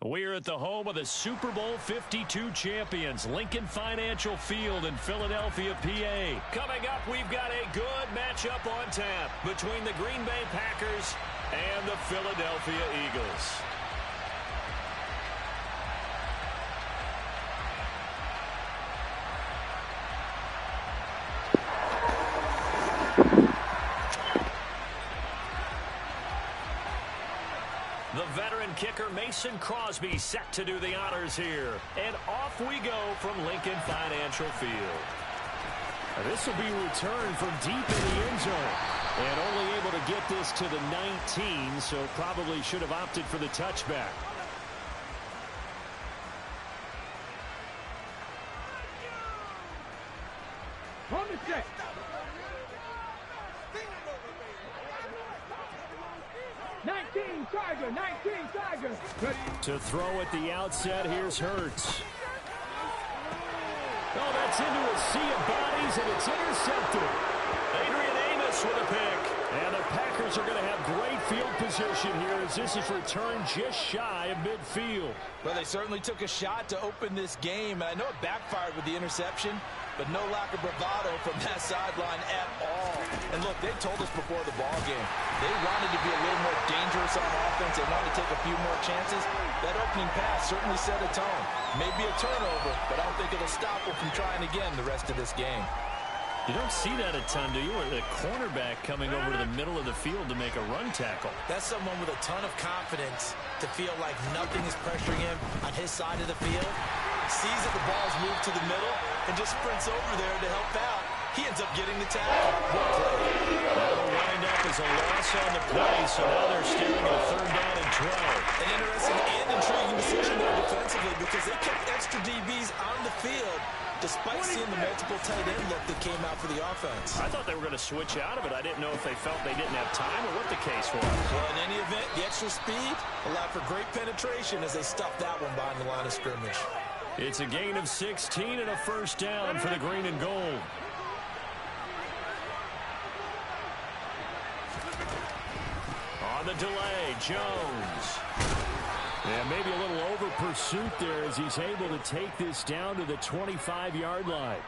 We're at the home of the Super Bowl 52 champions, Lincoln Financial Field in Philadelphia, PA. Coming up, we've got a good matchup on tap between the Green Bay Packers and the Philadelphia Eagles. The veteran kicker Mason Crosby set to do the honors here. And off we go from Lincoln Financial Field. This will be returned from deep in the end zone. And only able to get this to the 19, so probably should have opted for the touchback. On the set. Tiger. To throw at the outset, here's Hurts. Oh, that's into a sea of bodies, and it's intercepted. Adrian Amos with a pick. And the Packers are going to have great field position here as this is returned just shy of midfield. Well, they certainly took a shot to open this game. And I know it backfired with the interception, but no lack of bravado from that sideline at all. And look, they told us before the ball game, they wanted to be a little more dangerous on offense. They wanted to take a few more chances. That opening pass certainly set a tone. Maybe a turnover, but I don't think it'll stop them from trying again the rest of this game. You don't see that a ton, do you? Or the cornerback coming over to the middle of the field to make a run tackle. That's someone with a ton of confidence to feel like nothing is pressuring him on his side of the field. Sees that the ball's moved to the middle and just sprints over there to help out. He ends up getting the tackle. What play? That'll wind up as a loss on the play, so now they're staring at a 3rd down and 12. An interesting and intriguing decision there defensively because they kept extra DBs on the field despite seeing the multiple tight end look that came out for the offense. I thought they were going to switch out of it. I didn't know if they felt they didn't have time or what the case was. Well, in any event, the extra speed allowed for great penetration as they stuffed that one behind the line of scrimmage. It's a gain of 16 and a 1st down for the green and gold. On the delay, Jones. And maybe a little over pursuit there as he's able to take this down to the 25-yard line.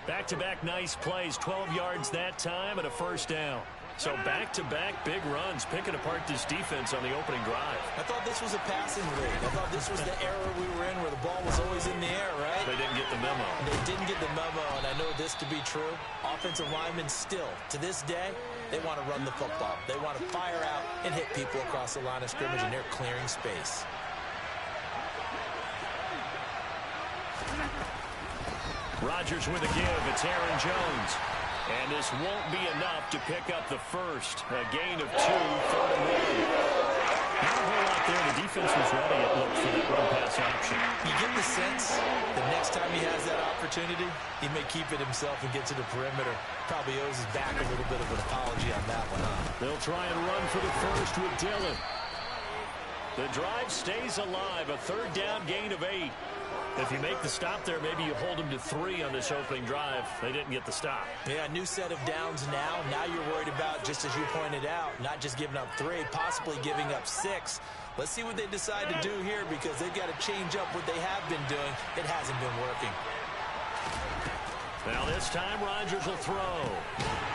Back-to-back nice plays, 12 yards that time and a 1st down. So back-to-back big runs, picking apart this defense on the opening drive. I thought this was a passing league. I thought this was the era we were in where the ball was always in the air, right? They didn't get the memo. They didn't get the memo, and I know this to be true. Offensive linemen still, to this day, they want to run the football. They want to fire out and hit people across the line of scrimmage, and they're clearing space. Rodgers with a give. It's Aaron Jones. And this won't be enough to pick up the first. A gain of 2, 3rd and 1. Not a whole lot there. The defense was ready, it looked, for that run-pass option. You get the sense the next time he has that opportunity, he may keep it himself and get to the perimeter. Probably owes his back a little bit of an apology on that one. They'll try and run for the first with Dillon. The drive stays alive. A 3rd down gain of 8. If you make the stop there, maybe you hold them to 3 on this opening drive. They didn't get the stop. Yeah, new set of downs now. Now you're worried about, just as you pointed out, not just giving up 3, possibly giving up 6. Let's see what they decide to do here because they've got to change up what they have been doing. It hasn't been working. Now this time Rodgers will throw.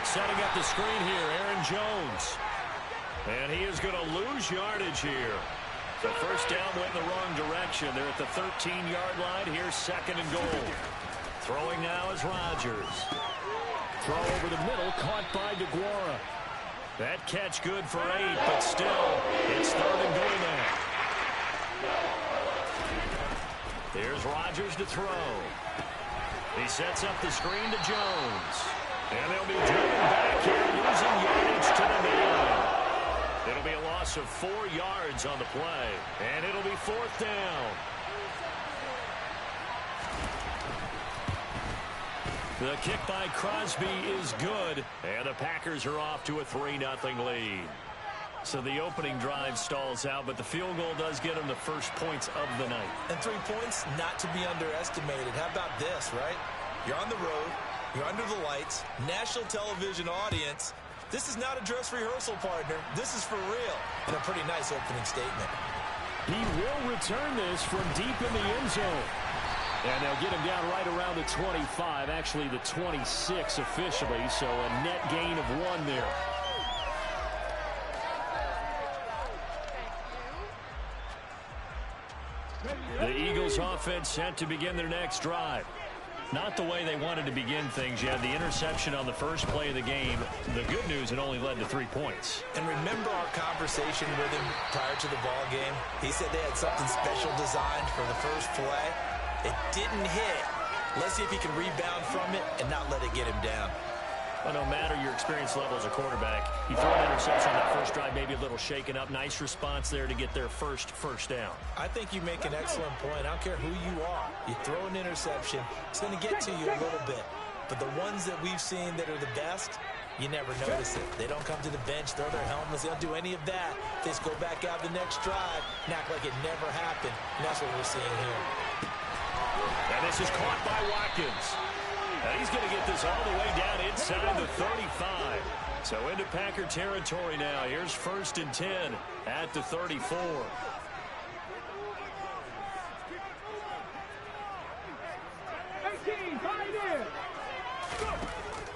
Setting up the screen here, Aaron Jones. And he is going to lose yardage here. The 1st down went in the wrong direction. They're at the 13-yard line. Here's 2nd and goal. Throwing now is Rodgers. Throw over the middle, caught by DeGuara. That catch good for 8, but still, it's 3rd and goal now. Here's Rodgers to throw. He sets up the screen to Jones. And they'll be driven back here, losing yardage to the 9. It'll be a loss of 4 yards on the play, and it'll be 4th down. The kick by Crosby is good, and the Packers are off to a 3-0 lead. So the opening drive stalls out, but the field goal does get them the first points of the night. And 3 points not to be underestimated. How about this, right? You're on the road, you're under the lights, national television audience. This is not a dress rehearsal, partner. This is for real. And a pretty nice opening statement. He will return this from deep in the end zone. And they'll get him down right around the 25, actually the 26 officially, so a net gain of 1 there. The Eagles offense set to begin their next drive. Not the way they wanted to begin things. You had the interception on the first play of the game. The good news, it only led to 3 points. And remember our conversation with him prior to the ball game? He said they had something special designed for the first play. It didn't hit. Let's see if he can rebound from it and not let it get him down. Well, no matter your experience level as a quarterback, you throw an interception on that first drive, maybe a little shaken up. Nice response there to get their first down. I think you make an excellent point. I don't care who you are. You throw an interception, it's going to get to you a little bit. But the ones that we've seen that are the best, you never notice it. They don't come to the bench, throw their helmets. They don't do any of that. They just go back out the next drive and act like it never happened. And that's what we're seeing here. And this is caught by Watkins. And he's going to get this all the way down inside the 35. So into Packer territory now. Here's 1st and 10 at the 34.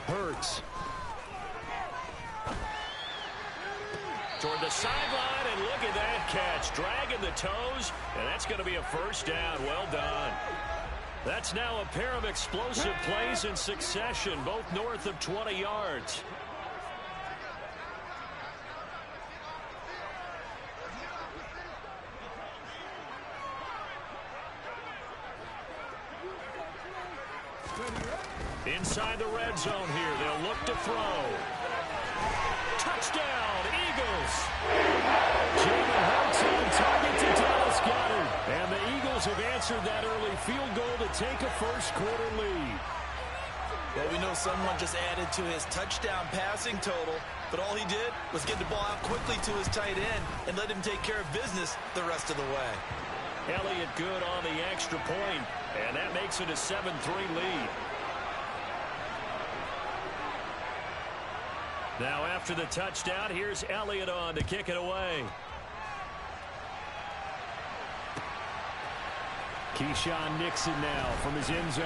Hurts. Toward the sideline, and look at that catch. Dragging the toes, and that's going to be a 1st down. Well done. That's now a pair of explosive plays in succession, both north of 20 yards. Inside the red zone here, they'll look to throw. Touchdown, Eagles! Jalen Hurts on target to Dallas Goedert. And the Eagles have answered that early field goal to take a first-quarter lead. Well, we know someone just added to his touchdown passing total, but all he did was get the ball out quickly to his tight end and let him take care of business the rest of the way. Elliott good on the extra point, and that makes it a 7-3 lead. Now after the touchdown, here's Elliott on to kick it away. Keyshawn Nixon now from his end zone.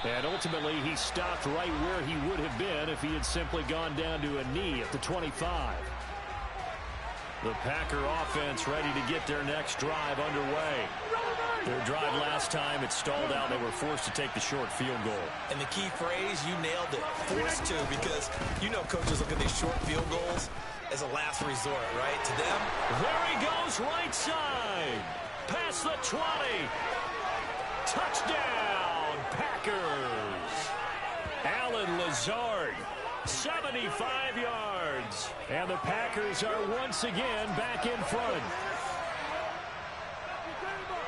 And ultimately, he stopped right where he would have been if he had simply gone down to a knee at the 25. The Packer offense ready to get their next drive underway. Their drive last time, it stalled out. They were forced to take the short field goal. And the key phrase, you nailed it, forced to, because you know coaches look at these short field goals as a last resort, right? To them. There he goes, right side. Past the 20. Touchdown, Packers. Allen Lazard, 75 yards. And the Packers are once again back in front.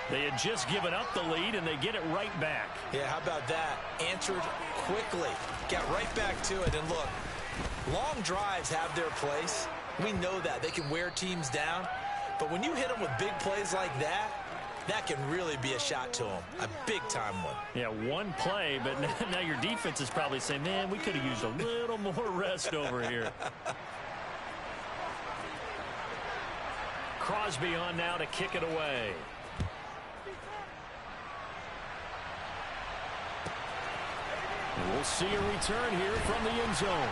They had just given up the lead, and they get it right back. Yeah, how about that? Answered quickly. Got right back to it. And look, long drives have their place. We know that. They can wear teams down. But when you hit them with big plays like that, that can really be a shot to them. A big-time one. Yeah, one play, but now your defense is probably saying, man, we could have used a little more rest over here. Crosby on now to kick it away. And we'll see a return here from the end zone.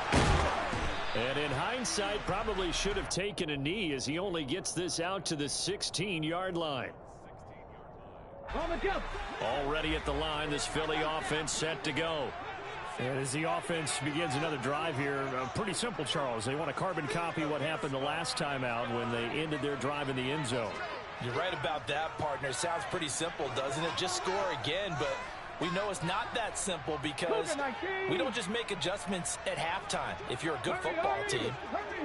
And in hindsight, probably should have taken a knee as he only gets this out to the 16-yard line. Already at the line, this Philly offense set to go. And as the offense begins another drive here, pretty simple, Charles. They want to carbon copy what happened the last time out when they ended their drive in the end zone. You're right about that, partner. Sounds pretty simple, doesn't it? Just score again, but we know it's not that simple because we don't just make adjustments at halftime. If you're a good football team,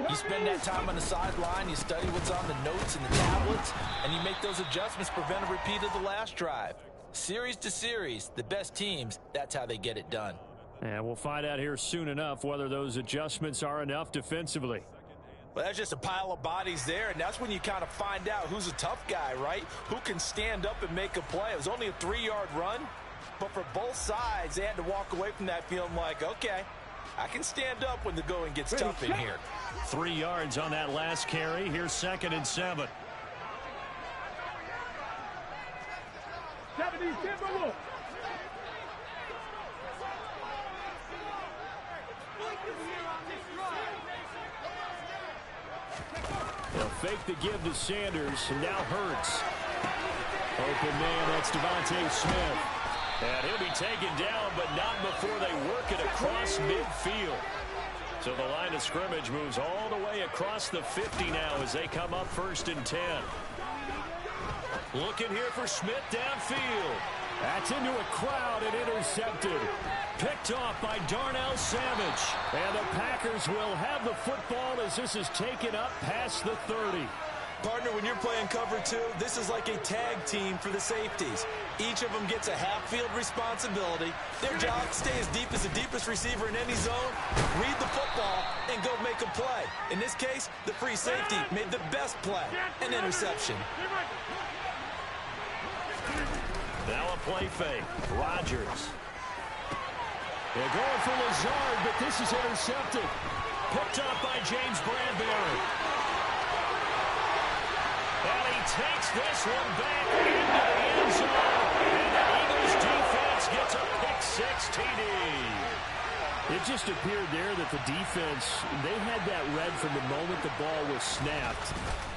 you spend that time on the sideline, you study what's on the notes and the tablets, and you make those adjustments, prevent a repeat of the last drive. Series to series, the best teams, that's how they get it done. And we'll find out here soon enough whether those adjustments are enough defensively. Well, that's just a pile of bodies there, and that's when you kind of find out who's a tough guy, right? Who can stand up and make a play. It was only a 3-yard run, but for both sides, they had to walk away from that feeling like, okay, I can stand up when the going gets tough in here. 3 yards on that last carry. Here's 2nd and 7. 70, Timberwolves. They'll fake the give to Sanders, and now Hurts. Open man, that's Devontae Smith. And he'll be taken down, but not before they work it across midfield. So the line of scrimmage moves all the way across the 50 now as they come up 1st and 10. Looking here for Smith downfield. That's into a crowd and intercepted. Picked off by Darnell Savage. And the Packers will have the football as this is taken up past the 30. Partner, when you're playing cover 2, this is like a tag team for the safeties. Each of them gets a half-field responsibility. Their job, stay as deep as the deepest receiver in any zone, read the football, and go make a play. In this case, the free safety made the best play, an interception. Now a play fake. Rodgers. They're going for Lazard, but this is intercepted. Picked up by James Bradbury. And he takes this one back into the end zone. And the Eagles defense gets a pick-6 TD. It just appeared there that the defense, they had that read from the moment the ball was snapped.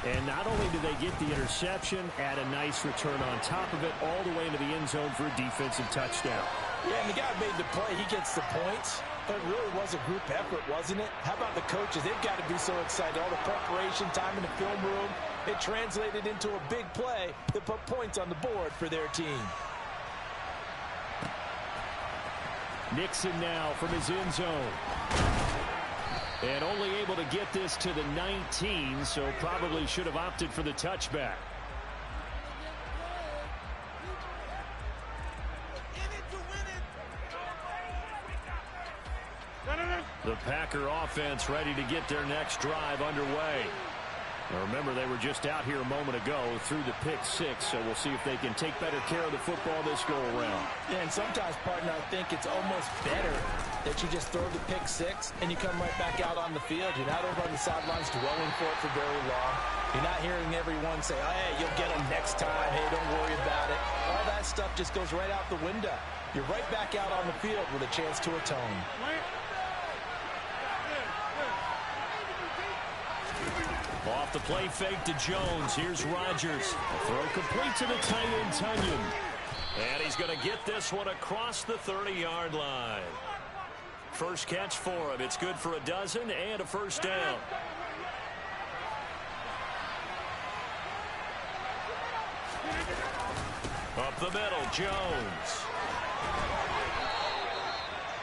And not only did they get the interception, add a nice return on top of it, all the way into the end zone for a defensive touchdown. Yeah, and the guy made the play. He gets the points. But it really was a group effort, wasn't it? How about the coaches? They've got to be so excited. All the preparation, time in the film room, it translated into a big play that put points on the board for their team. Nixon now from his end zone. And only able to get this to the 19, so probably should have opted for the touchback. The Packer offense ready to get their next drive underway. Now remember, they were just out here a moment ago through the pick-6, so we'll see if they can take better care of the football this go-around. Yeah, and sometimes, partner, I think it's almost better that you just throw the pick-6 and you come right back out on the field. You're not over on the sidelines dwelling for it for very long. You're not hearing everyone say, oh, hey, you'll get them next time. Hey, don't worry about it. All that stuff just goes right out the window. You're right back out on the field with a chance to atone. Off the play fake to Jones. Here's Rodgers. A throw complete to the tight end, Tunyon. And he's going to get this one across the 30-yard line. First catch for him. It's good for a dozen and a first down. Up the middle, Jones.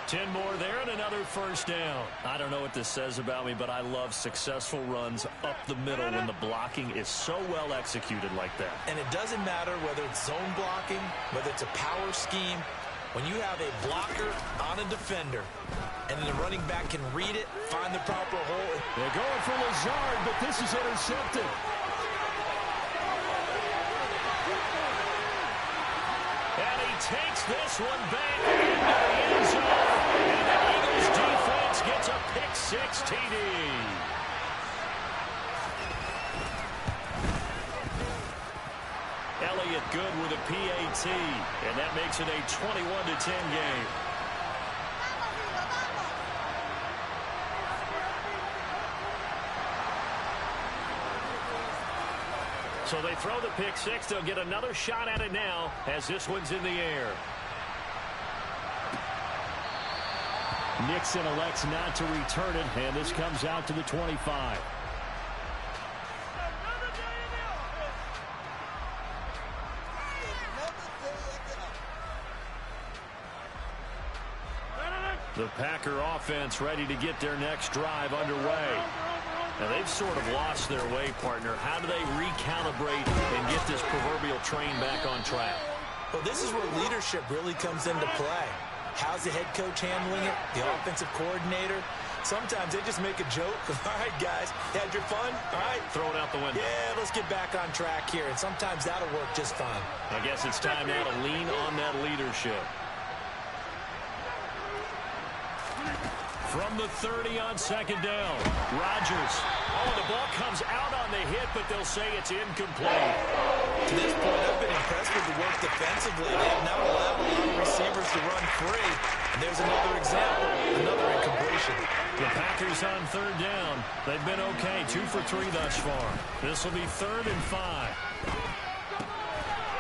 10 more there and another first down. I don't know what this says about me, but I love successful runs up the middle when the blocking is so well executed like that. And it doesn't matter whether it's zone blocking, whether it's a power scheme. When you have a blocker on a defender and the running back can read it, find the proper hole. They're going for Lazard, but this is intercepted. And he takes this one back into the end zone. And the Eagles defense gets a pick-6 TD. Elliott good with a PAT. And that makes it a 21-10 game. So they throw the pick-6. They'll get another shot at it now as this one's in the air. Nixon elects not to return it, and this comes out to the 25. The Packer offense ready to get their next drive underway. Now, they've sort of lost their way, partner. How do they recalibrate and get this proverbial train back on track? Well, this is where leadership really comes into play. How's the head coach handling it? The offensive coordinator? Sometimes they just make a joke. All right, guys, you had your fun? All right. Throw it out the window. Yeah, let's get back on track here. And sometimes that'll work just fine. I guess it's time now to lean on that leadership. From the 30 on second down. Rodgers. Oh, the ball comes out on the hit, but they'll say it's incomplete. To this point, I've been impressed with the work defensively. They have not allowed a lot of receivers to run free. And there's another example, another incompletion. The Packers on third down. They've been okay, 2 for 3 thus far. This will be 3rd and 5.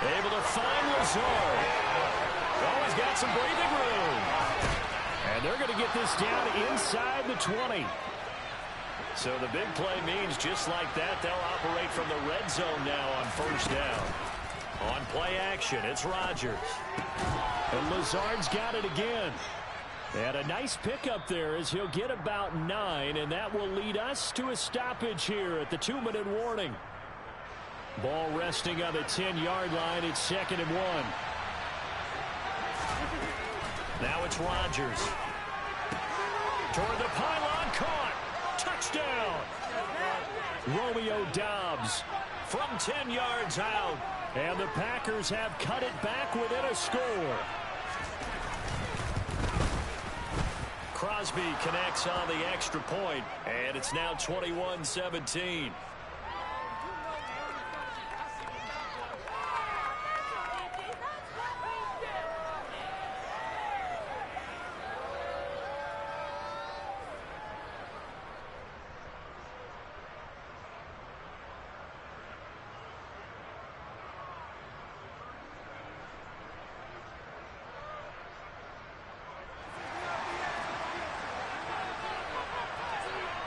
Able to find Lazard. Oh, he's got some breathing room. And they're going to get this down inside the 20. So the big play means just like that, they'll operate from the red zone now on first down. On play action, it's Rodgers. And Lazard's got it again. And a nice pickup there as he'll get about 9, and that will lead us to a stoppage here at the 2-minute warning. Ball resting on the 10-yard line. It's 2nd and 1. Now it's Rodgers. Toward the pylon, caught. Touchdown. Romeo Doubs From 10 yards out. And the Packers have cut it back within a score. Crosby connects on the extra point, and it's now 21-17.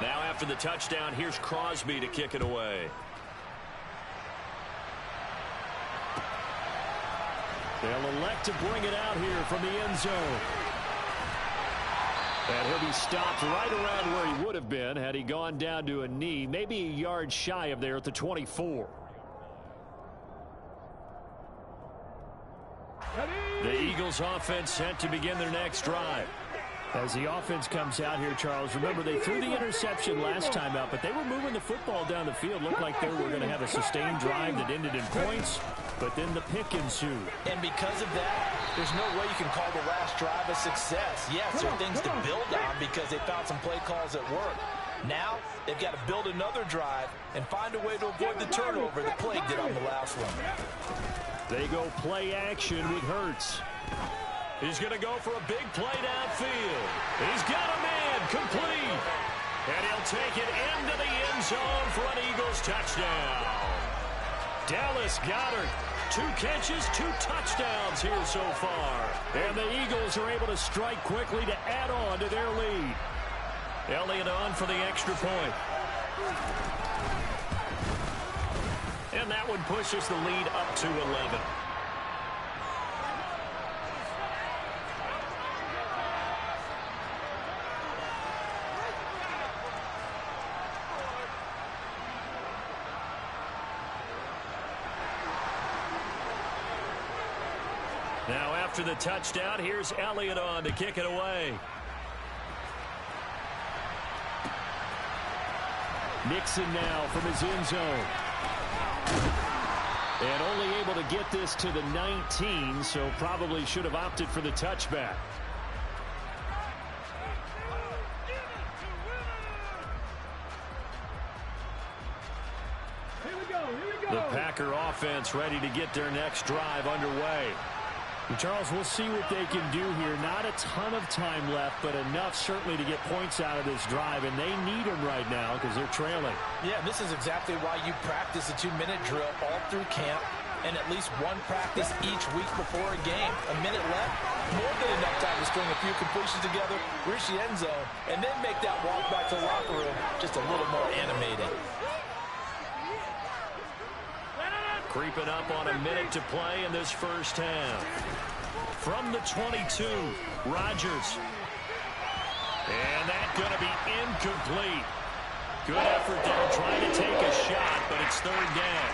Now after the touchdown, here's Crosby to kick it away. They'll elect to bring it out here from the end zone. And he'll be stopped right around where he would have been had he gone down to a knee, maybe a yard shy of there at the 24. The Eagles offense set to begin their next drive. As the offense comes out here, Charles, remember they threw the interception last time out, but they were moving the football down the field. Looked like they were going to have a sustained drive that ended in points, but then the pick ensued. And because of that, there's no way you can call the last drive a success. Yes, there are things to build on because they found some play calls that work. Now, they've got to build another drive and find a way to avoid the turnover that plagued it on the last one. They go play action with Hurts. He's going to go for a big play downfield. He's got a man complete. And he'll take it into the end zone for an Eagles touchdown. Dallas Goedert, 2 catches, 2 touchdowns here so far. And the Eagles are able to strike quickly to add on to their lead. Elliott on for the extra point. And that one pushes the lead up to 11. Now after the touchdown, here's Elliott on to kick it away. Nixon now from his end zone. And only able to get this to the 19, so probably should have opted for the touchback. The Packer offense ready to get their next drive underway. Charles, we'll see what they can do here. Not a ton of time left, but enough certainly to get points out of this drive, and they need them right now because they're trailing. Yeah, this is exactly why you practice a 2-minute drill all through camp and at least one practice each week before a game. A minute left, more than enough time to string a few completions together, reach the end zone, and then make that walk back to the locker room just a little more animated. Creeping up on a minute to play in this first half. From the 22, Rodgers. And that's going to be incomplete. Good effort there trying to take a shot, but it's 3rd down.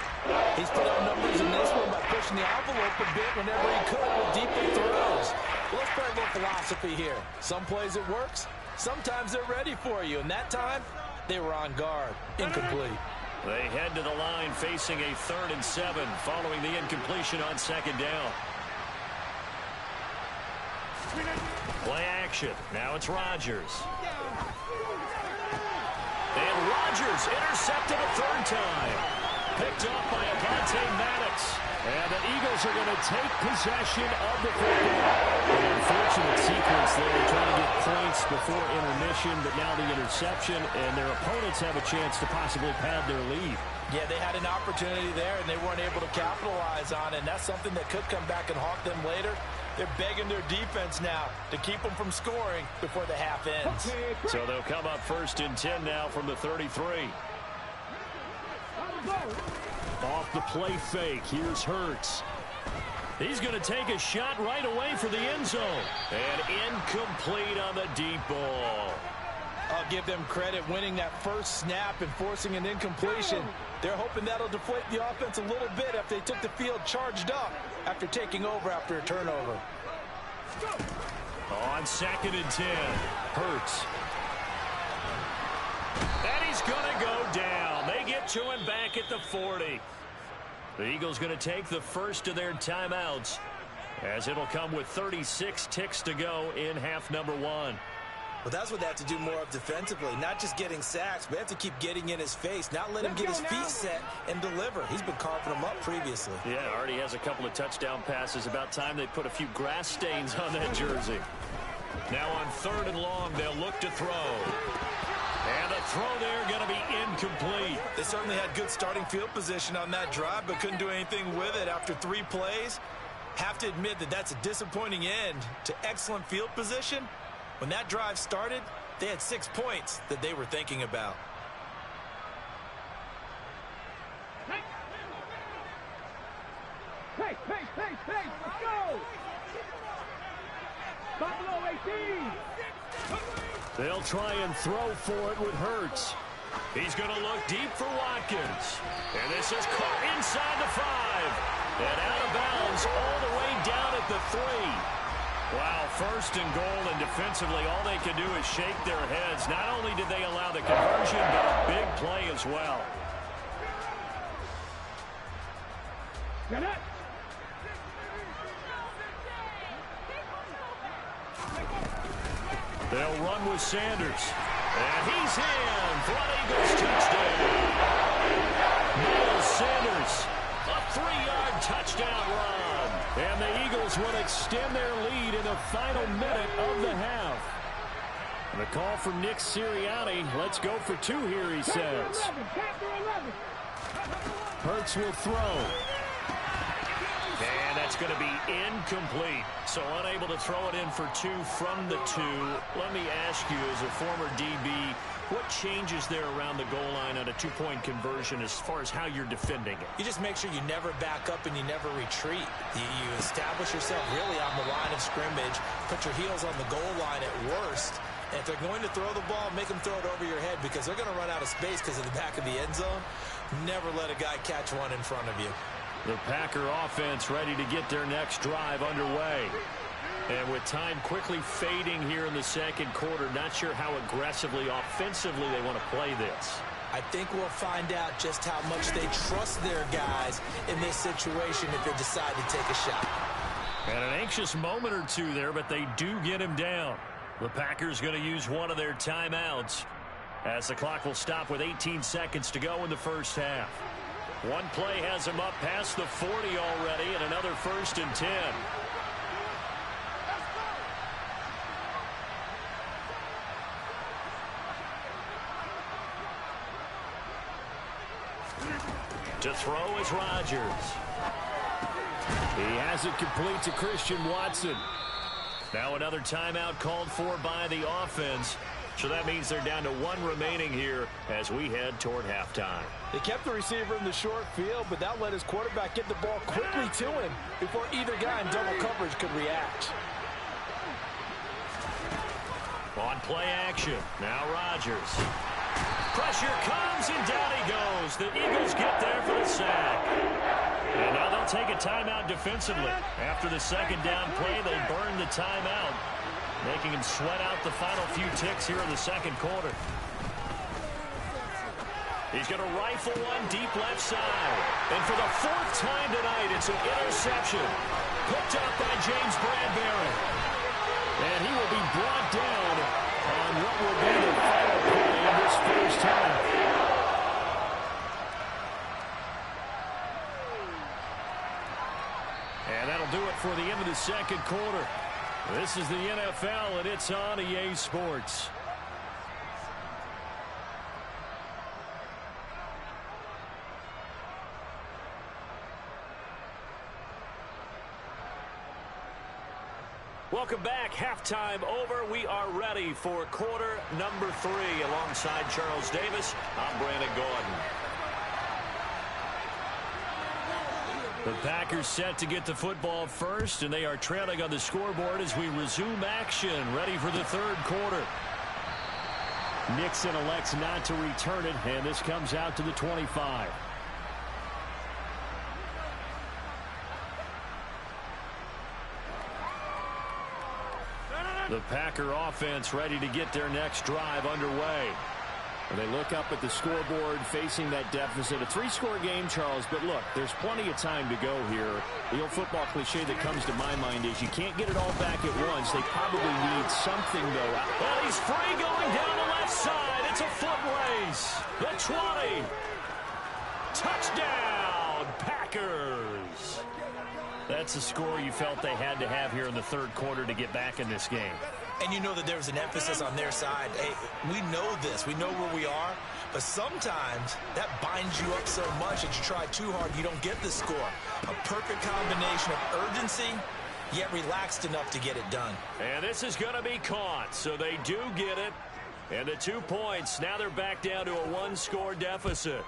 He's put up numbers in this one by pushing the envelope a bit whenever he could with deeper throws. Let's play a little philosophy here. Some plays it works, sometimes they're ready for you, and that time they were on guard. Incomplete. They head to the line facing a 3rd and 7 following the incompletion on 2nd down. Play action. Now it's Rodgers. Rodgers intercepted a third time. Picked up by Avonte Maddox. And the Eagles are going to take possession of the football. An unfortunate sequence there, trying to get points before intermission, but now the interception, and their opponents have a chance to possibly pad their lead. Yeah, they had an opportunity there, and they weren't able to capitalize on it, and that's something that could come back and haunt them later. They're begging their defense now to keep them from scoring before the half ends. So they'll come up 1st and 10 now from the 33. Off the play fake, here's Hurts. He's going to take a shot right away for the end zone. And incomplete on the deep ball. I'll give them credit winning that first snap and forcing an incompletion. They're hoping that'll deflate the offense a little bit if they took the field charged up after taking over after a turnover. On 2nd and 10, Hurts. And he's going to go down. They get to him back at the 40. The Eagles going to take the first of their timeouts, as it'll come with 36 ticks to go in half number 1. Well, that's what they have to do more of defensively, not just getting sacks, but they have to keep getting in his face, not let him get his feet set and deliver. He's been carving them up previously. Yeah, already has a couple of touchdown passes. About time they put a few grass stains on that jersey. Now on 3rd and long, they'll look to throw. And the throw there going to be incomplete. They certainly had good starting field position on that drive, but couldn't do anything with it after 3 plays. Have to admit that that's a disappointing end to excellent field position. When that drive started, they had 6 points that they were thinking about. Hey, let's go! Buffalo 18! They'll try and throw for it with Hurts. He's going to look deep for Watkins. And this is caught inside the 5. And out of bounds all the way down at the 3. Wow, 1st and goal, and defensively all they can do is shake their heads. Not only did they allow the conversion, but a big play as well. Get it! They'll run with Sanders. And he's in for an Eagles touchdown. Miles Sanders, a 3-yard touchdown run. And the Eagles will extend their lead in the final minute of the half. And the call from Nick Sirianni. Let's go for 2 here, he says. Hurts will throw. And that's going to be incomplete. So unable to throw it in for 2 from the 2. Let me ask you, as a former DB, what changes there around the goal line on a 2-point conversion as far as how you're defending it? You just make sure you never back up and you never retreat. You establish yourself really on the line of scrimmage, put your heels on the goal line at worst. And if they're going to throw the ball, make them throw it over your head, because they're going to run out of space because of the back of the end zone. Never let a guy catch one in front of you. The Packer offense ready to get their next drive underway. And with time quickly fading here in the 2nd quarter, not sure how aggressively, offensively they want to play this. I think we'll find out just how much they trust their guys in this situation if they decide to take a shot. And an anxious moment or 2 there, but they do get him down. The Packers going to use one of their timeouts, as the clock will stop with 18 seconds to go in the first half. One play has him up past the 40 already, and another 1st and 10. To throw is Rodgers. He has it complete to Christian Watson. Now another timeout called for by the offense. So that means they're down to 1 remaining here as we head toward halftime. They kept the receiver in the short field, but that let his quarterback get the ball quickly to him before either guy in double coverage could react. On play action, now Rodgers. Pressure comes, and down he goes. The Eagles get there for the sack. And now they'll take a timeout defensively. After the 2nd down play, they burn the timeout, making him sweat out the final few ticks here in the 2nd quarter. He's going to rifle one deep left side. And for the 4th time tonight, it's an interception. Picked up by James Bradbury. And he will be brought down on what will be the final play of this first half. second quarter. This is the NFL, and it's on EA Sports. Welcome back. Halftime over. We are ready for quarter number 3. Alongside Charles Davis, I'm Brandon Gordon. The Packers set to get the football first, and they are trailing on the scoreboard as we resume action, ready for the third quarter. Nixon elects not to return it, and this comes out to the 25. The Packer offense ready to get their next drive underway. And they look up at the scoreboard facing that deficit. A 3-score game, Charles, but look, there's plenty of time to go here. The old football cliche that comes to my mind is you can't get it all back at once. They probably need something, though. Well, he's free going down the left side. It's a foot race. The 20. Touchdown, Packers. That's the score you felt they had to have here in the third quarter to get back in this game. And you know that there was an emphasis on their side. Hey, we know this. We know where we are. But sometimes that binds you up so much that you try too hard, you don't get the score. A perfect combination of urgency, yet relaxed enough to get it done. And this is going to be caught, so they do get it. And the 2 points, now they're back down to a 1-score deficit.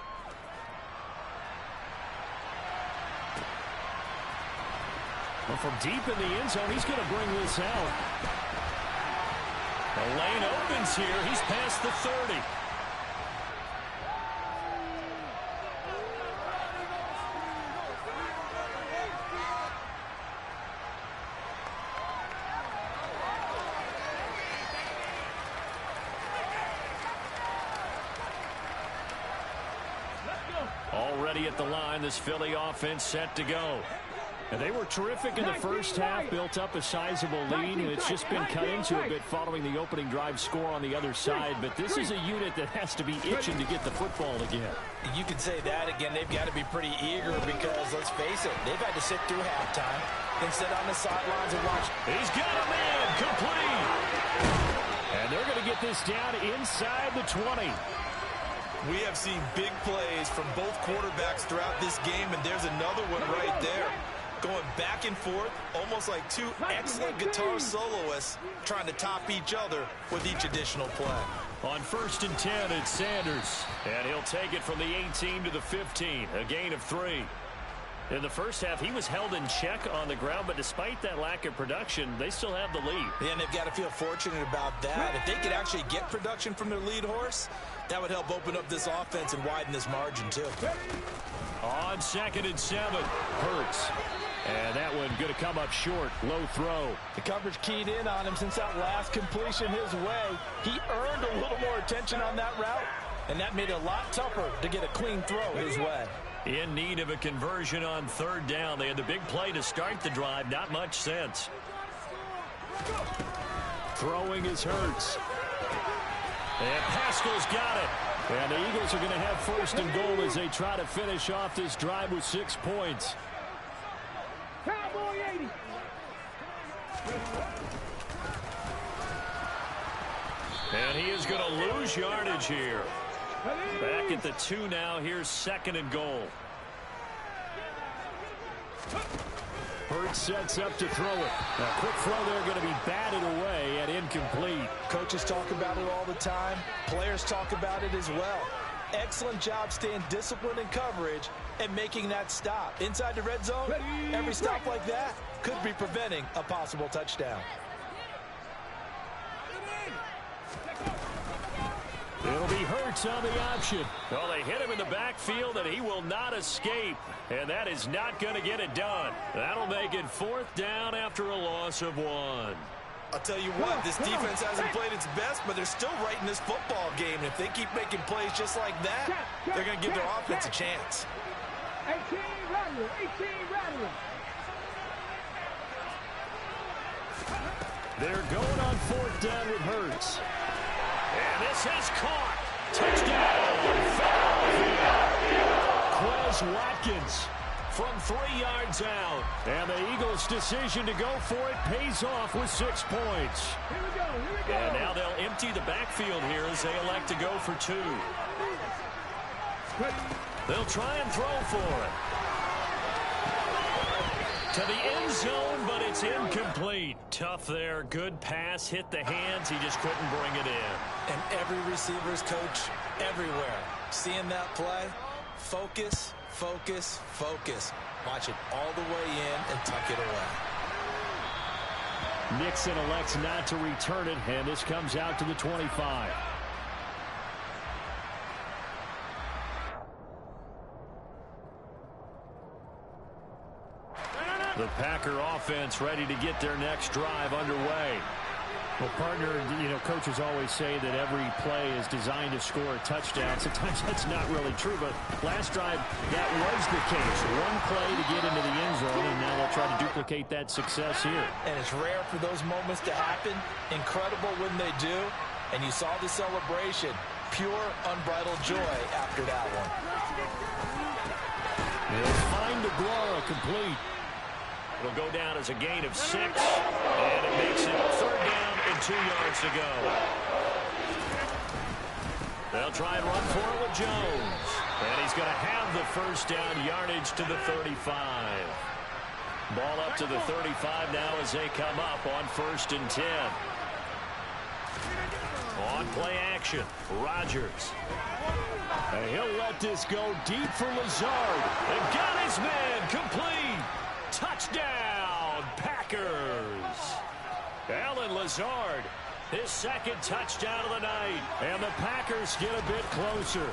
Well, from deep in the end zone, he's going to bring this out. The lane opens here. He's past the 30. Already at the line, this Philly offense set to go. And they were terrific in the first half, built up a sizable lead, and it's just been cut into a bit following the opening drive score on the other side. But this is a unit that has to be itching to get the football again. You can say that again. They've got to be pretty eager because, let's face it, they've had to sit through halftime and sit on the sidelines and watch. He's got a man complete. And they're going to get this down inside the 20. We have seen big plays from both quarterbacks throughout this game, and there's another one right there. Going back and forth, almost like two excellent guitar soloists trying to top each other with each additional play. On 1st and 10, it's Sanders. And he'll take it from the 18 to the 15, a gain of 3. In the first half, he was held in check on the ground, but despite that lack of production, they still have the lead. Yeah, and they've got to feel fortunate about that. If they could actually get production from their lead horse, that would help open up this offense and widen this margin, too. On 2nd and 7, Hurts. And that one going to come up short. Low throw. The coverage keyed in on him since that last completion his way. He earned a little more attention on that route, and that made it a lot tougher to get a clean throw his way. In need of a conversion on 3rd down. They had the big play to start the drive. Not much sense. Throwing is Hurts. And Pascal's got it. And the Eagles are going to have 1st and goal as they try to finish off this drive with 6 points. Cowboy 80. And he is going to lose yardage here. Back at the 2 now. Here's 2nd and goal. Hurts sets up to throw it. A quick throw there going to be batted away and incomplete. Coaches talk about it all the time. Players talk about it as well. Excellent job staying disciplined in coverage and making that stop. Inside the red zone, every stop like that could be preventing a possible touchdown. It'll be Hurts on the option. Well, they hit him in the backfield, and he will not escape. And that is not going to get it done. That'll make it 4th down after a loss of 1. I'll tell you what, this defense hasn't played its best, but they're still right in this football game. And if they keep making plays just like that, they're going to give their offense a chance. 18 Rattler, 18 Rattler. They're going on 4th down with Hurts. And this is caught. Touchdown, Philadelphia. Quez Watkins from 3 yards out. And the Eagles' decision to go for it pays off with 6 points. Here we go. Here we go. And now they'll empty the backfield here as they elect to go for 2. They'll try and throw for it. To the end zone, but it's incomplete. Tough there. Good pass. Hit the hands. He just couldn't bring it in. And every receiver's coach everywhere. Seeing that play, focus, focus, focus. Watch it all the way in and tuck it away. Nixon elects not to return it, and this comes out to the 25. The Packer offense ready to get their next drive underway. Well, partner, coaches always say that every play is designed to score a touchdown. Sometimes that's not really true, but last drive, that was the case. One play to get into the end zone, and now they'll try to duplicate that success here. And it's rare for those moments to happen. Incredible when they do. And you saw the celebration. Pure, unbridled joy after that one. They'll find DeGuara complete. It'll go down as a gain of 6, and it makes it 3rd down and 2 yards to go. They'll try and run for it with Jones. And he's going to have the first down yardage to the 35. Ball up to the 35 now as they come up on 1st and 10. On play action, Rodgers. And he'll let this go deep for Lazard. And got his man complete. Touchdown, Packers. Allen Lazard, his 2nd touchdown of the night. And the Packers get a bit closer.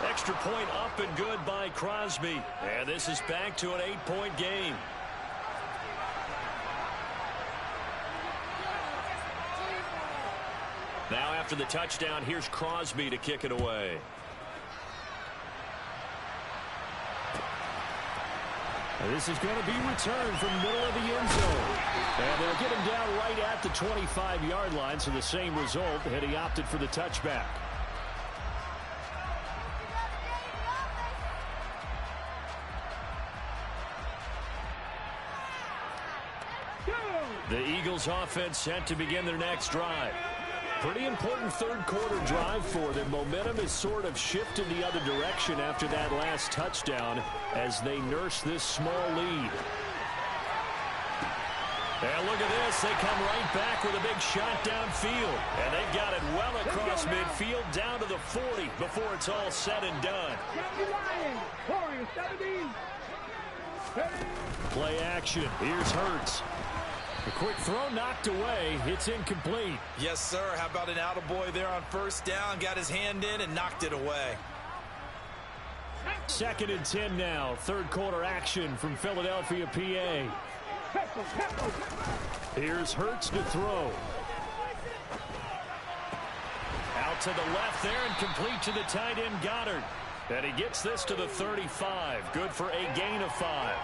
Extra point up and good by Crosby. And this is back to an 8-point game. Now after the touchdown, here's Crosby to kick it away. This is going to be returned from the middle of the end zone. And they'll get him down right at the 25-yard line, so the same result, and he opted for the touchback. The Eagles offense set to begin their next drive. Pretty important 3rd quarter drive for them. Momentum has sort of shifted the other direction after that last touchdown as they nurse this small lead. And look at this. They come right back with a big shot downfield. And they've got it well across midfield down to the 40 before it's all said and done. Play action. Here's Hurts. The quick throw knocked away. It's incomplete. Yes, sir. How about an attaboy there on 1st down? Got his hand in and knocked it away. 2nd and 10 now. 3rd quarter action from Philadelphia, PA. Here's Hurts to throw. Out to the left there and complete to the tight end Goddard. And he gets this to the 35. Good for a gain of 5.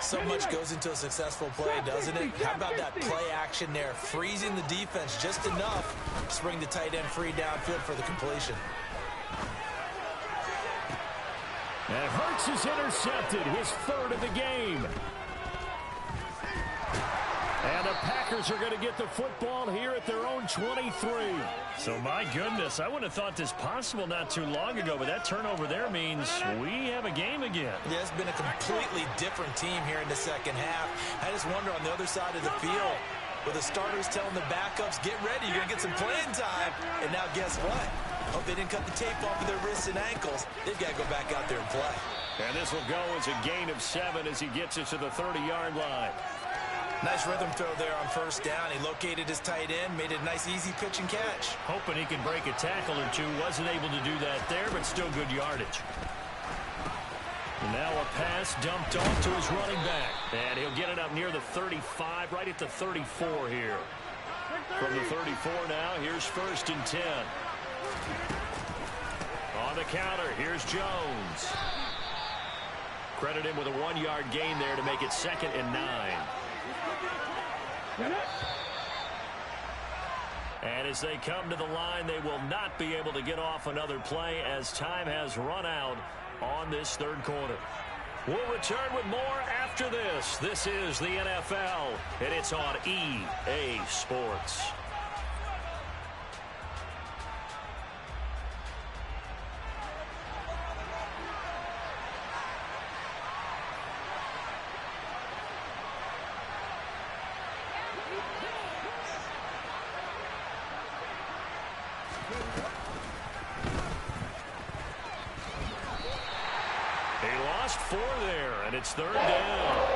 So much goes into a successful play, doesn't it? How about that play action there? Freezing the defense just enough to bring the tight end free downfield for the completion. And Hurts is intercepted, his 3rd of the game. And the Packers are going to get the football here at their own 23. So, my goodness, I wouldn't have thought this possible not too long ago, but that turnover there means we have a game again. Yeah, it's been a completely different team here in the 2nd half. I just wonder on the other side of the field, with the starters telling the backups, get ready, you're going to get some playing time. And now guess what? Hope they didn't cut the tape off of their wrists and ankles. They've got to go back out there and play. And this will go as a gain of 7 as he gets it to the 30-yard line. Nice rhythm throw there on 1st down. He located his tight end, made it a nice easy pitch and catch. Hoping he could break a tackle or two. Wasn't able to do that there, but still good yardage. And now a pass dumped off to his running back. And he'll get it up near the 35, right at the 34 here. From the 34 now, here's 1st and 10. On the counter, here's Jones. Credit him with a 1-yard gain there to make it 2nd and 9. And as they come to the line, they will not be able to get off another play as time has run out on this third quarter. We'll return with more after this. This is the NFL, and it's on EA Sports. It's third down.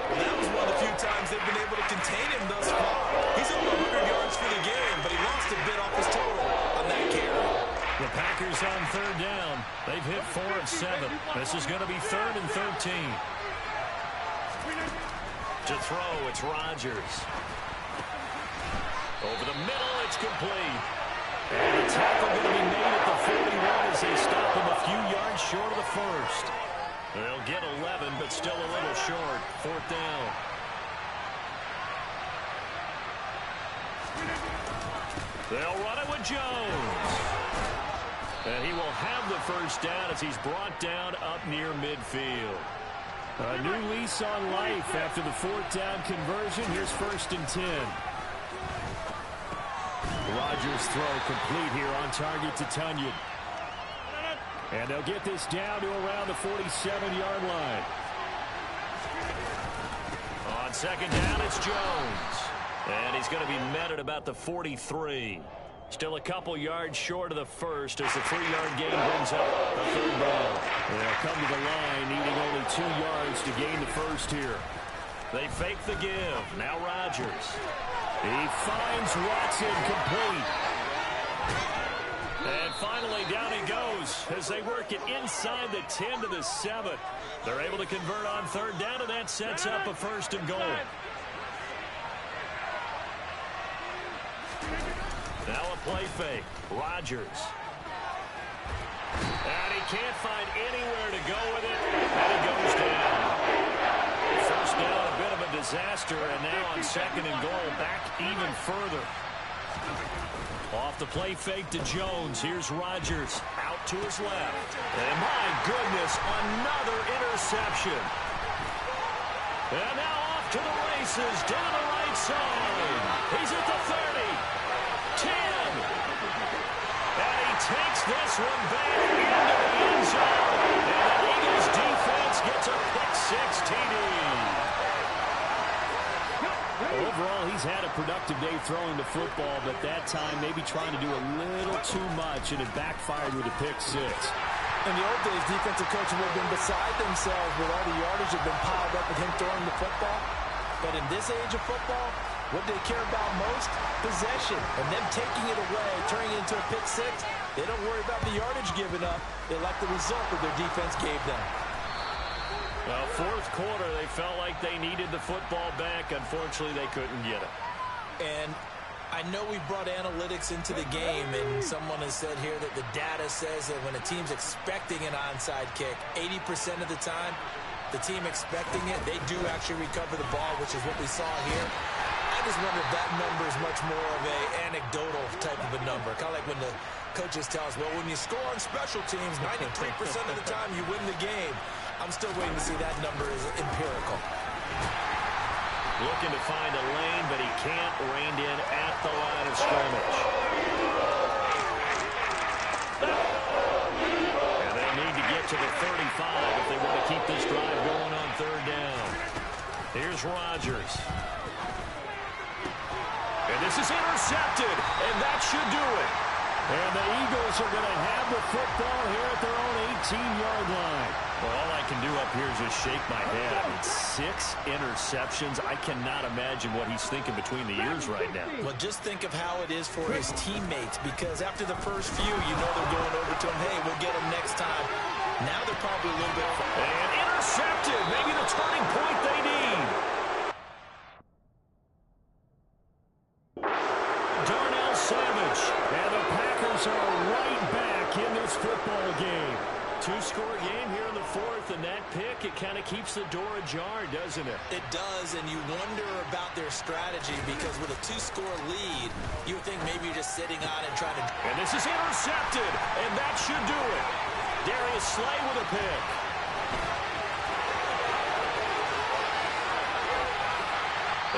Well, that was one of the few times they've been able to contain him thus far. He's over 100 yards for the game, but he lost a bit off his total on that carry. The Packers on third down. They've hit 4 of 7. This is going to be 3rd and 13. To throw, it's Rodgers. Over the middle, it's complete. And the tackle going to be made at the 41 as they stop him a few yards short of the first. They'll get 11, but still a little short. 4th down. They'll run it with Jones. And he will have the first down as he's brought down up near midfield. A new lease on life after the 4th down conversion. Here's 1st and 10. Rodgers' throw complete here on target to Tunyon. And they'll get this down to around the 47-yard line. On 2nd down, it's Jones. And he's going to be met at about the 43. Still a couple yards short of the first as the 3-yard gain brings up a 3rd down. They'll come to the line, needing only 2 yards to gain the first here. They fake the give. Now Rodgers. He finds Watson complete. And finally, down he goes as they work it inside the 10 to the 7. They're able to convert on 3rd down, and that sets up a 1st and goal. Now a play fake. Rodgers. And he can't find anywhere to go with it, and he goes down. 1st down, a bit of a disaster, and now on 2nd and goal, back even further. Off the play fake to Jones. Here's Rodgers out to his left. And my goodness, another interception. And now off to the races down the right side. He's at the 30, 10. And he takes this one back into the end zone. And the Eagles defense gets a pick-6 TD. Overall, he's had a productive day throwing the football, but that time maybe trying to do a little too much, and it backfired with a pick-6. In the old days, defensive coaches would have been beside themselves with all the yardage that have been piled up with him throwing the football. But in this age of football, what they care about most? Possession. And them taking it away, turning it into a pick-6, they don't worry about the yardage given up. They like the result that their defense gave them. Well, 4th quarter, they felt like they needed the football back. Unfortunately, they couldn't get it. And I know we brought analytics into the game, and someone has said here that the data says that when a team's expecting an onside kick, 80% of the time, the team expecting it, they do actually recover the ball, which is what we saw here. I just wonder if that number is much more of an anecdotal type of a number. Kind of like when the coaches tell us, well, when you score on special teams, 93% of the time you win the game. I'm still waiting to see that number is empirical. Looking to find a lane, but he can't. Reined in at the line of scrimmage. And they need to get to the 35 if they want to keep this drive going on 3rd down. Here's Rodgers. And this is intercepted, and that should do it. And the Eagles are going to have the football here at their own 18-yard line. Well, all I can do up here is just shake my head. It's 6 interceptions. I cannot imagine what he's thinking between the ears right now. Well, just think of how it is for his teammates, because after the first few, you know they're going over to him, hey, we'll get him next time. Now they're probably a little bit... And intercepted. Maybe the turning point they need. Darnell Savage. And the Packers are right back in this football game. 2-score game here in the 4th, and that pick, it kind of keeps the door ajar, doesn't it? It does, and you wonder about their strategy, because with a 2-score lead, you would think maybe you're just sitting on and trying to... And this is intercepted, and that should do it. Darius Slay with a pick.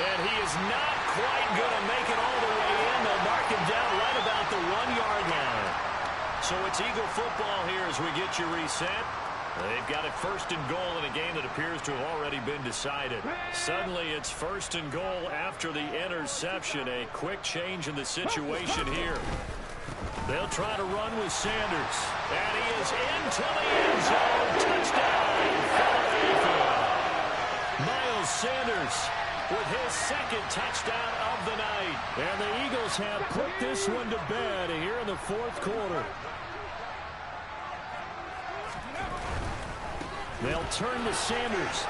And he is not quite going to make it all the way in. They'll mark him down right about the 1-yard line. So it's Eagle football here as we get you reset. They've got it first and goal in a game that appears to have already been decided. Suddenly it's first and goal after the interception. A quick change in the situation here. They'll try to run with Sanders. And he is into the end zone. Touchdown, Philadelphia. Miles Sanders with his second touchdown of the night. And the Eagles have put this one to bed here in the fourth quarter. They'll turn to Sanders.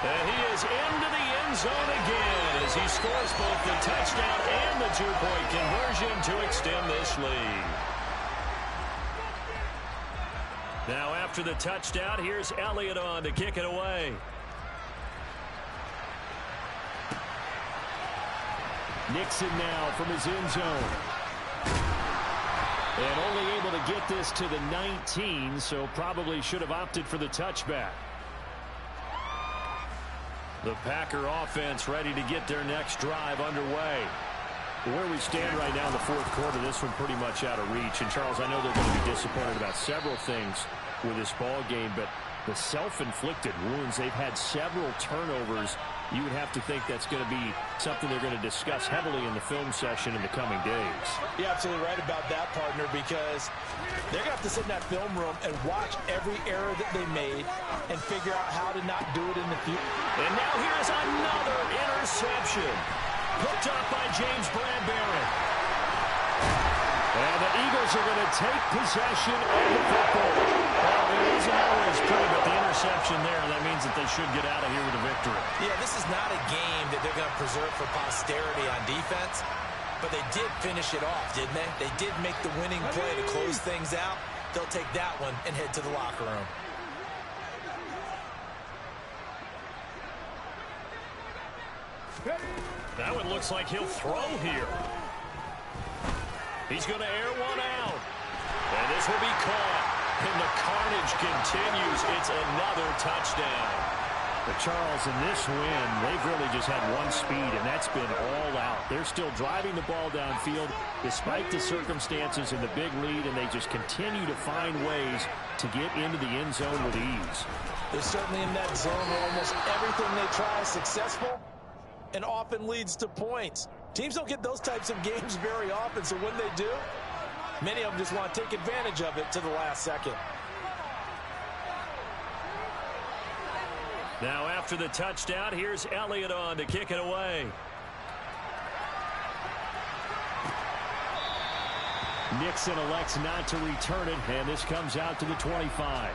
And he is into the end zone again as he scores both the touchdown and the two-point conversion to extend this lead. Now after the touchdown, here's Elliott on to kick it away. Nixon now from his end zone. And only able to get this to the 19, so probably should have opted for the touchback. The Packer offense ready to get their next drive underway. Where we stand right now in the fourth quarter, this one pretty much out of reach. And, Charles, I know they're going to be disappointed about several things with this ball game, but the self-inflicted wounds, they've had several turnovers. You would have to think that's going to be something they're going to discuss heavily in the film session in the coming days. You're absolutely right about that, partner, because they're going to have to sit in that film room and watch every error that they made and figure out how to not do it in the future. And now here's another interception. Picked up by James Bradbury. And the Eagles are going to take possession of the football. Well, it isn't always pretty, but the interception there, that means that they should get out of here with a victory. Yeah, this is not a game that they're going to preserve for posterity on defense, but they did finish it off, didn't they? They did make the winning play to close things out. They'll take that one and head to the locker room. That one looks like he'll throw here. He's going to air one out. And this will be caught. And the carnage continues. It's another touchdown. But Charles, in this win, they've really just had one speed, and that's been all out. They're still driving the ball downfield despite the circumstances and the big lead, and they just continue to find ways to get into the end zone with ease. They're certainly in that zone where almost everything they try is successful and often leads to points. Teams don't get those types of games very often, so when they do, many of them just want to take advantage of it to the last second. Now after the touchdown, here's Elliott on to kick it away. Nixon elects not to return it, and this comes out to the 25.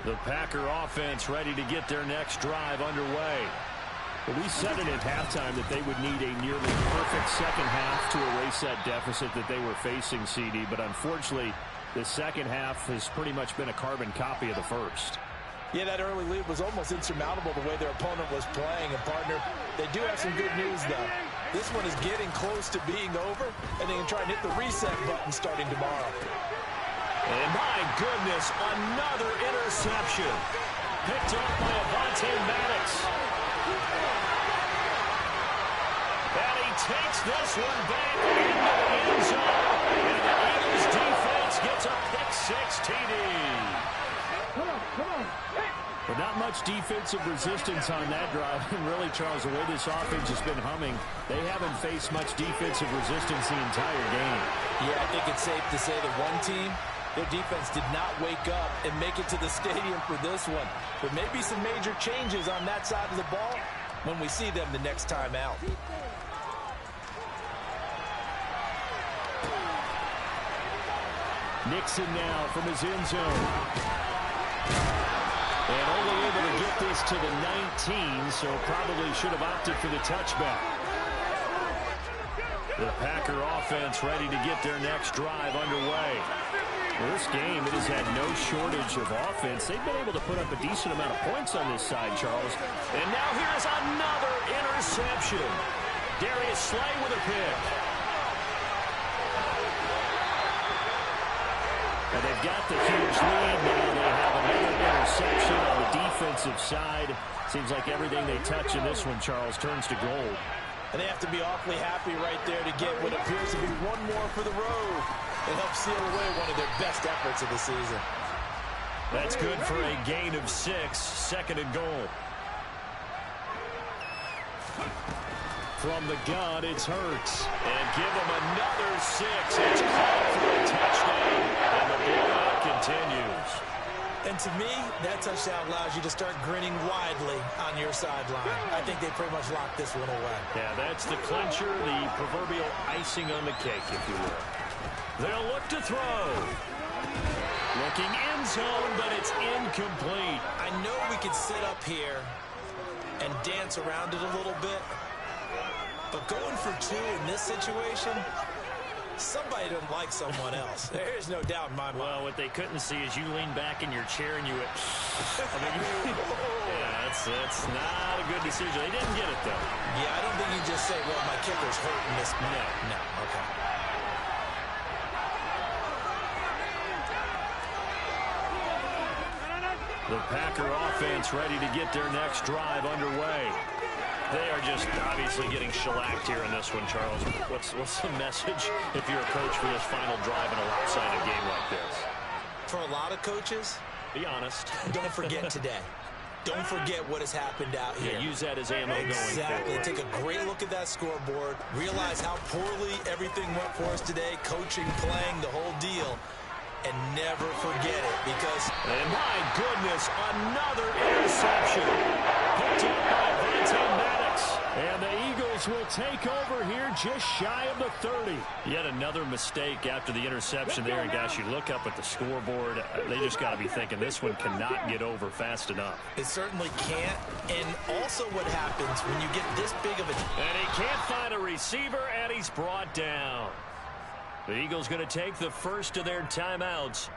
The Packer offense ready to get their next drive underway. Well, we said it at halftime that they would need a nearly perfect second half to erase that deficit that they were facing, CD. But unfortunately, the second half has pretty much been a carbon copy of the first. Yeah, that early lead was almost insurmountable the way their opponent was playing. And, partner, they do have some good news, though. This one is getting close to being over, and they can try and hit the reset button starting tomorrow. And my goodness, another interception. Picked up by Avonte Maddox. And he takes this one back into the end zone. And the Eagles defense gets a pick-six TD. Come on. Hey. But not much defensive resistance on that drive. And really, Charles, the way this offense has been humming, they haven't faced much defensive resistance the entire game. Yeah, I think it's safe to say that one team, their defense did not wake up and make it to the stadium for this one. There may be some major changes on that side of the ball when we see them the next time out. Nixon now from his end zone. And only able to get this to the 19, so probably should have opted for the touchback. The Packer offense ready to get their next drive underway. Well, this game, it has had no shortage of offense. They've been able to put up a decent amount of points on this side, Charles. And now here's another interception. Darius Slay with a pick. And they've got the huge lead. Now they have another interception on the defensive side. Seems like everything they touch in this one, Charles, turns to gold. And they have to be awfully happy right there to get what appears to be one more for the road. It helps seal away one of their best efforts of the season. That's good for a gain of 6, 2nd and goal. From the gun, it's Hurts. And give them another 6. It's caught for a touchdown, and the blowout continues. And to me, that touchdown allows you to start grinning widely on your sideline. I think they pretty much locked this one away. Yeah, that's the clincher, the proverbial icing on the cake, if you will. They'll look to throw. Looking end zone, but it's incomplete. I know we could sit up here and dance around it a little bit, but going for 2 in this situation, somebody doesn't like someone else. There's no doubt in my mind. Well, what they couldn't see is you lean back in your chair and you went, yeah, that's not a good decision. They didn't get it, though. Yeah, I don't think you just say, well, my kicker's hurting this. No, okay. The Packer offense ready to get their next drive underway. They are just obviously getting shellacked here in this one, Charles. What's the message if you're a coach for this final drive in a lopsided game like this? For a lot of coaches, be honest. Don't forget today. Don't forget what has happened out here. Yeah, use that as ammo going forward. Exactly. Take a great look at that scoreboard. Realize how poorly everything went for us today. Coaching, playing, the whole deal. And never forget it because... And my goodness, another interception. Picked up by Vontae Maddox. And the Eagles will take over here just shy of the 30. Yet another mistake after the interception there. And guys, you look up at the scoreboard, they just got to be thinking this one cannot get over fast enough. It certainly can't. And also what happens when you get this big of a... And he can't find a receiver, and he's brought down. The Eagles going to take the first of their timeouts.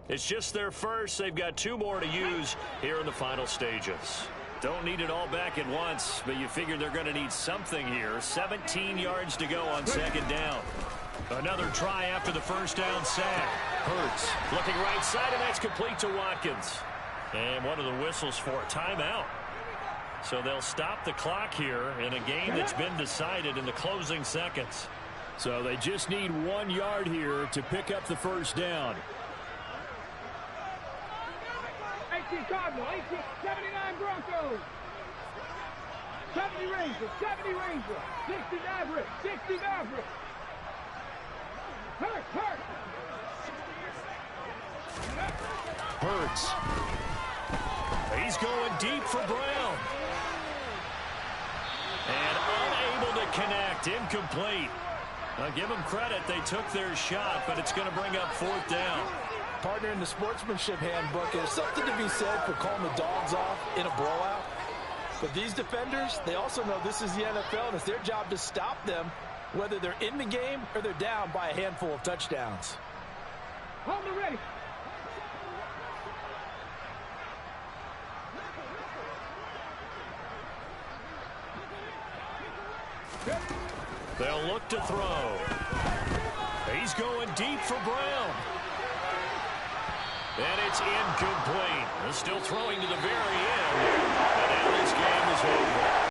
It's just their first. They've got 2 more to use here in the final stages. Don't need it all back at once, but you figure they're going to need something here. 17 yards to go on 2nd down. Another try after the first down sack. Hurts looking right side, and that's complete to Watkins. And one of the whistles for a timeout. So they'll stop the clock here in a game that's been decided in the closing seconds. So they just need 1 yard here to pick up the first down. 18 Cardinal, 18, 79 Broncos. 70 Rangers, 60 Mavericks, 60 Mavericks. Hurts. He's going deep for Brown. And unable to connect, incomplete. Now, give them credit. They took their shot, but it's going to bring up 4th down. Partner, in the sportsmanship handbook, there's something to be said for calling the dogs off in a blowout. But these defenders, they also know this is the NFL, and it's their job to stop them, whether they're in the game or they're down by a handful of touchdowns. Hold the ready. They'll look to throw. He's going deep for Brown. And it's incomplete. They're still throwing to the very end. And now this game is over.